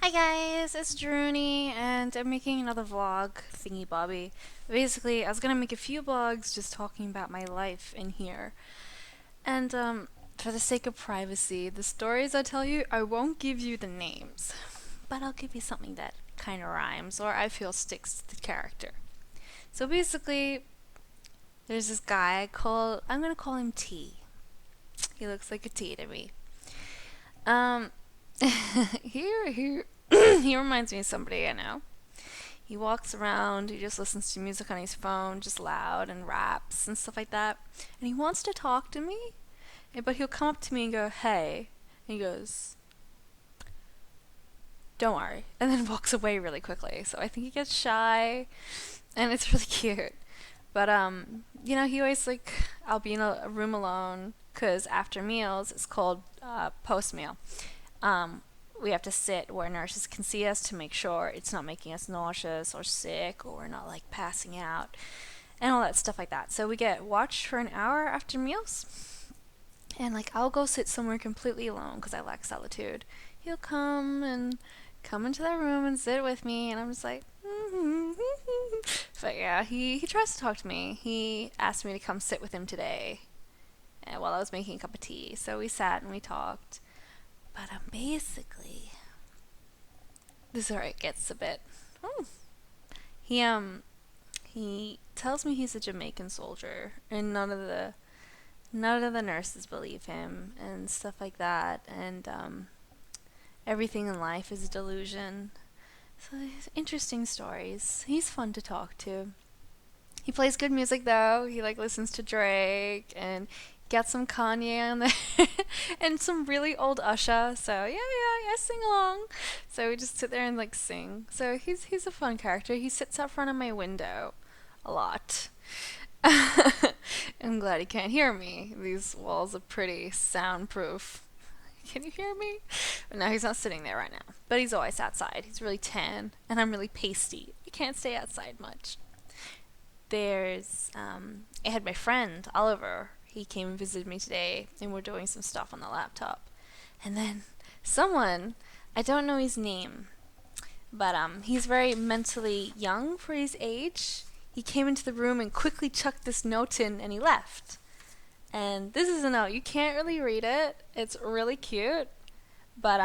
Hi guys, it's Druni, and I'm making another vlog thingy bobby. Basically, I was gonna make a few vlogs just talking about my life in here. And for the sake of privacy, the stories I tell you, I won't give you the names. But I'll give you something that kinda rhymes or I feel sticks to the character. So basically, there's this guy I'm gonna call him T. He looks like a T to me. Um he he reminds me of somebody I know. He walks around, he just listens to music on his phone, just loud, and raps and stuff like that. And he wants to talk to me, but he'll come up to me and go, "Hey." And he goes, "Don't worry." And then walks away really quickly. So I think he gets shy, and it's really cute. But, he always, like, I'll be in a room alone, because after meals, it's called post meal. Um, we have to sit where nurses can see us to make sure it's not making us nauseous or sick or we're not like passing out and all that stuff like that. So we get watched for an hour after meals, and like I'll go sit somewhere completely alone because I lack solitude. He'll come into that room and sit with me, and I'm just like, but yeah, he tries to talk to me. He asked me to come sit with him today while I was making a cup of tea. So we sat and we talked. But basically, this is where it gets a bit. Oh. He tells me he's a Jamaican soldier, and none of the nurses believe him and stuff like that, and everything in life is a delusion. So interesting stories. He's fun to talk to. He plays good music though. He like listens to Drake and got some Kanye on there and some really old Usher. So yeah, I sing along. So we just sit there and like sing. So he's a fun character. He sits out front of my window a lot. I'm glad he can't hear me. These walls are pretty soundproof. Can you hear me? No, he's not sitting there right now. But he's always outside. He's really tan, and I'm really pasty. I can't stay outside much. I had my friend Oliver. He came and visited me today, and we're doing some stuff on the laptop. And then someone, I don't know his name, but he's very mentally young for his age. He came into the room and quickly chucked this note in, and he left. And this is a note. You can't really read it. It's really cute, but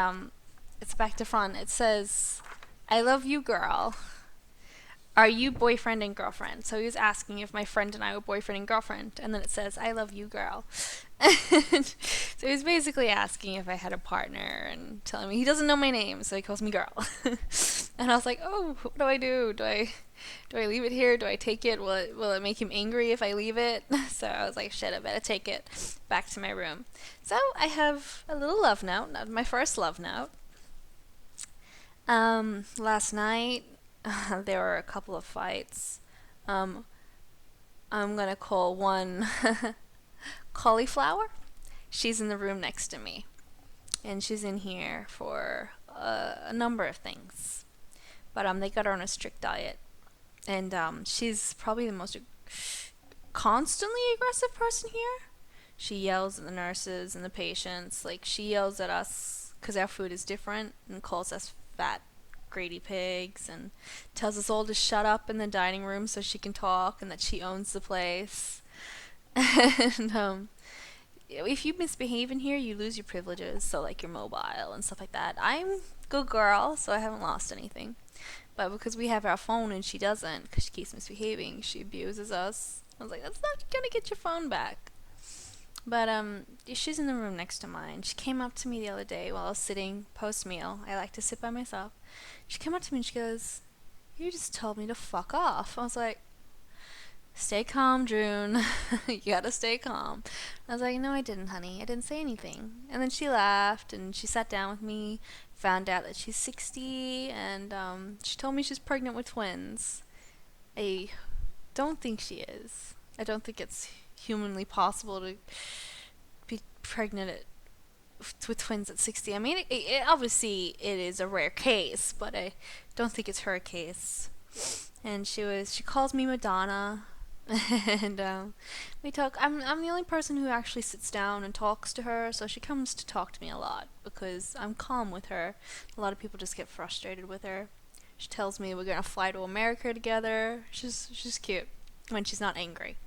it's back to front. It says, "I love you, girl. Are you boyfriend and girlfriend?" So he was asking if my friend and I were boyfriend and girlfriend, and then it says, "I love you, girl." So he's basically asking if I had a partner and telling me he doesn't know my name, so he calls me girl. And I was like, "Oh, what do I do? Do I leave it here? Do I take it? Will it make him angry if I leave it?" So I was like, "Shit, I better take it back to my room." So I have a little love note, not my first love note. Last night there were a couple of fights. Um, I'm gonna call one Cauliflower. She's in the room next to me, and she's in here for a number of things. But they got her on a strict diet, and she's probably the most constantly aggressive person here. She yells at the nurses and the patients. Like, she yells at us because our food is different and calls us fat greedy pigs and tells us all to shut up in the dining room so she can talk and that she owns the place. And if you misbehave in here, you lose your privileges, so like your mobile and stuff like that. I'm a good girl, so I haven't lost anything. But because we have our phone and she doesn't, because she keeps misbehaving, she abuses us. I was like, that's not gonna get your phone back. But she's in the room next to mine. She came up to me the other day while I was sitting post meal. I like to sit by myself. She came up to me and she goes, "You just told me to fuck off." I was like, "Stay calm, June." You gotta stay calm. I was like, "No, I didn't, honey. I didn't say anything." And then she laughed and she sat down with me, found out that she's 60, and she told me she's pregnant with twins. I don't think she is. I don't think it's humanly possible to be pregnant with twins at 60. I mean, obviously it is a rare case, but I don't think it's her case. And she calls me Madonna. and we talk. I'm the only person who actually sits down and talks to her, so she comes to talk to me a lot because I'm calm with her. A lot of people just get frustrated with her. She tells me we're gonna fly to America together. She's cute when she's not angry.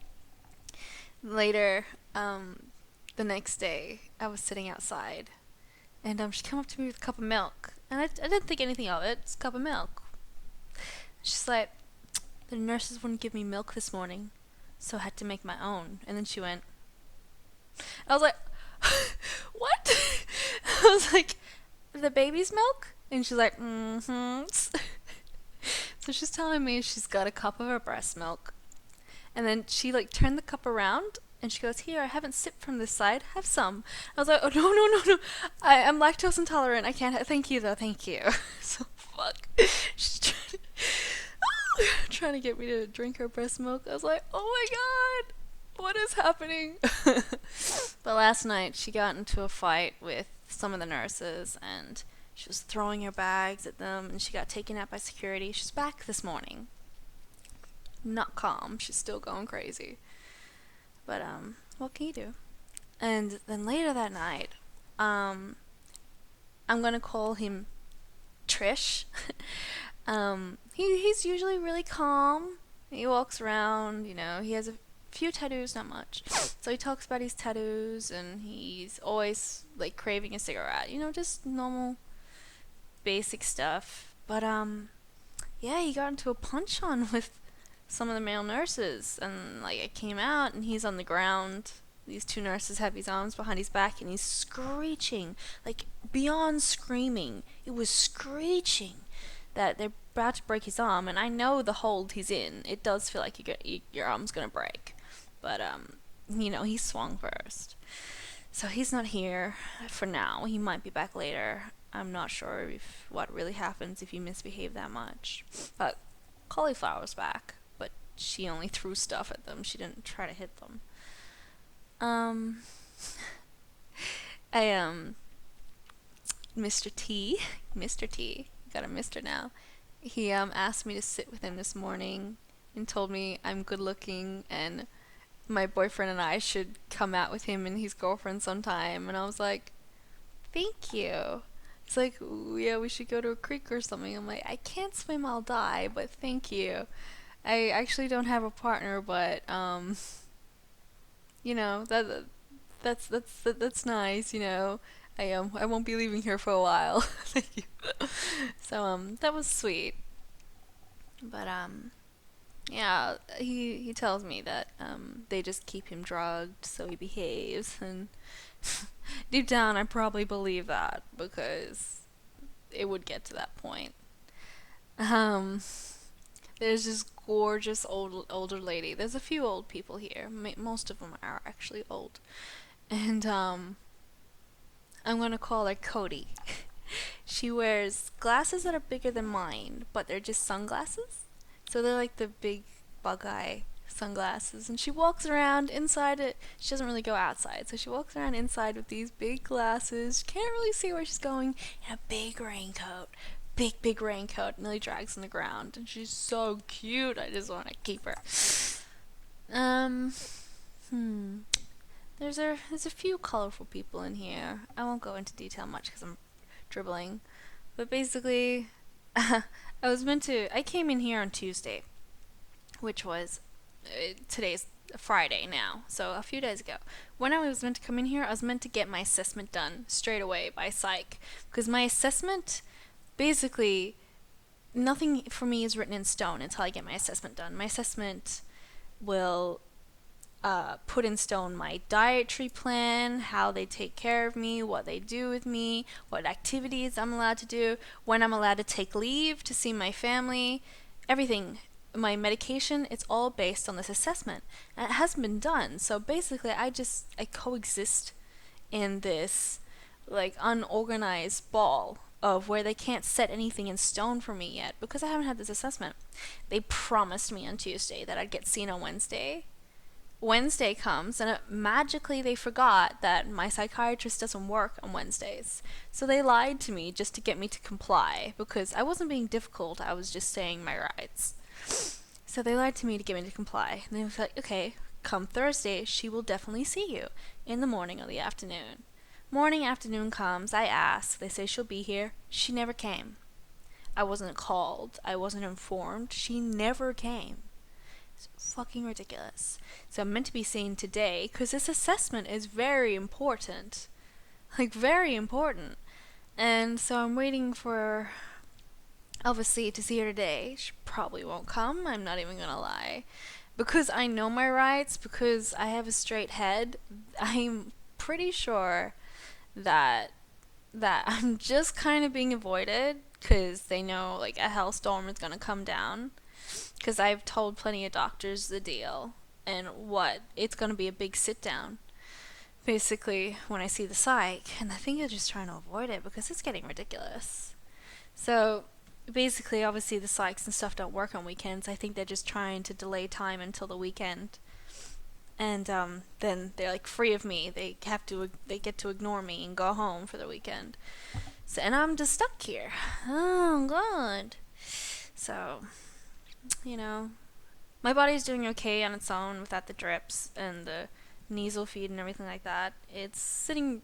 Later, the next day, I was sitting outside, and she came up to me with a cup of milk, and I didn't think anything of it. It's a cup of milk. She's like, the nurses wouldn't give me milk this morning, so I had to make my own. And then she went, I was like, what? I was like, the baby's milk? And she's like, mm-hmm. So she's telling me she's got a cup of her breast milk. And then she like turned the cup around and she goes, here, I haven't sipped from this side. Have some. I was like, oh, no. I'm lactose intolerant. I can't. Thank you, though. Thank you. So, fuck. She's trying to get me to drink her breast milk. I was like, oh my god. What is happening? But last night, she got into a fight with some of the nurses and she was throwing her bags at them and she got taken out by security. She's back this morning. Not calm. She's still going crazy. But, what can you do? And then later that night, I'm gonna call him Trish. He's usually really calm. He walks around, he has a few tattoos, not much. So he talks about his tattoos and he's always like craving a cigarette, just normal basic stuff. But yeah, he got into a punch on with some of the male nurses and like it came out and he's on the ground. These two nurses have his arms behind his back and he's screeching, like beyond screaming. It was screeching that they're about to break his arm, and I know the hold he's in. It does feel like your arm's gonna break, but he swung first, so he's not here for now. He might be back later. I'm not sure if what really happens if you misbehave that much. But Cauliflower's back, but she only threw stuff at them. She didn't try to hit them. I Mr. T, got a Mr. now. He asked me to sit with him this morning and told me I'm good looking and my boyfriend and I should come out with him and his girlfriend sometime. And I was like, thank you. It's like, yeah, we should go to a creek or something. I'm like, I can't swim, I'll die, but thank you. I actually don't have a partner, but that's nice. I won't be leaving here for a while. Thank you. So that was sweet. But yeah, he tells me that they just keep him drugged so he behaves, and deep down I probably believe that because it would get to that point. Um there's this gorgeous older lady. There's a few old people here. Most of them are actually old. And I'm gonna call her Cody. She wears glasses that are bigger than mine, but they're just sunglasses. So they're like the big bug eye sunglasses. And she walks around inside it. She doesn't really go outside. So she walks around inside with these big glasses. She can't really see where she's going. In a big raincoat. Big raincoat. Nearly drags on the ground. And she's so cute. I just want to keep her. There's a few colorful people in here. I won't go into detail much because I'm dribbling. But basically, I came in here on Tuesday, which was, today's Friday now, so a few days ago. When I was meant to come in here, I was meant to get my assessment done straight away by psych. Because my assessment, basically, nothing for me is written in stone until I get my assessment done. My assessment will put in stone my dietary plan, how they take care of me, what they do with me, what activities I'm allowed to do, when I'm allowed to take leave to see my family, everything. My medication, it's all based on this assessment. And it hasn't been done. So basically, I coexist in this like unorganized ball of where they can't set anything in stone for me yet because I haven't had this assessment. They promised me on Tuesday that I'd get seen on Wednesday. Wednesday comes and magically they forgot that my psychiatrist doesn't work on Wednesdays. So they lied to me just to get me to comply because I wasn't being difficult, I was just saying my rights. So they lied to me to get me to comply. And they was like, okay, come Thursday, she will definitely see you in the morning or the afternoon. Morning, afternoon comes, I ask, they say she'll be here. She never came. I wasn't called, I wasn't informed, she never came. It's fucking ridiculous. So I'm meant to be seen today, because this assessment is very important. Like, very important. And so I'm waiting for, obviously, to see her today. She probably won't come, I'm not even gonna lie. Because I know my rights, because I have a straight head, I'm pretty sure that I'm just kind of being avoided because they know like a hellstorm is gonna come down. Because I've told plenty of doctors the deal and what it's gonna be a big sit down. Basically, when I see the psych, and I think they're just trying to avoid it because it's getting ridiculous. So basically, obviously, the psychs and stuff don't work on weekends. I think they're just trying to delay time until the weekend. And then they're like free of me. They get to ignore me and go home for the weekend. So, and I'm just stuck here. Oh god. So, my body's doing okay on its own without the drips and the nasal feed and everything like that. It's sitting,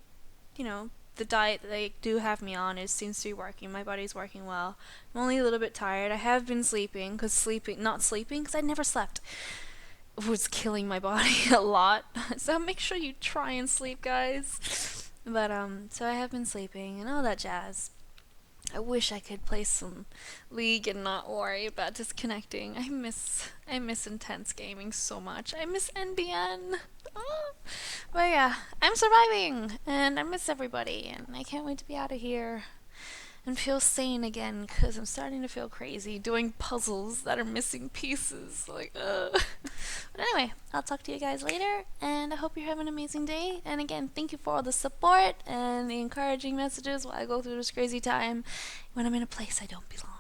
the diet that they do have me on seems to be working. My body's working well. I'm only a little bit tired. I have been sleeping because not sleeping because I never slept was killing my body a lot. So make sure you try and sleep, guys. But so I have been sleeping and all that jazz. I wish I could play some League and not worry about disconnecting. I miss intense gaming so much. I miss NBN. Oh. But yeah, I'm surviving and I miss everybody and I can't wait to be out of here and feel sane again because I'm starting to feel crazy doing puzzles that are missing pieces. Like, ugh. But anyway, I'll talk to you guys later, and I hope you're having an amazing day. And again, thank you for all the support and the encouraging messages while I go through this crazy time when I'm in a place I don't belong.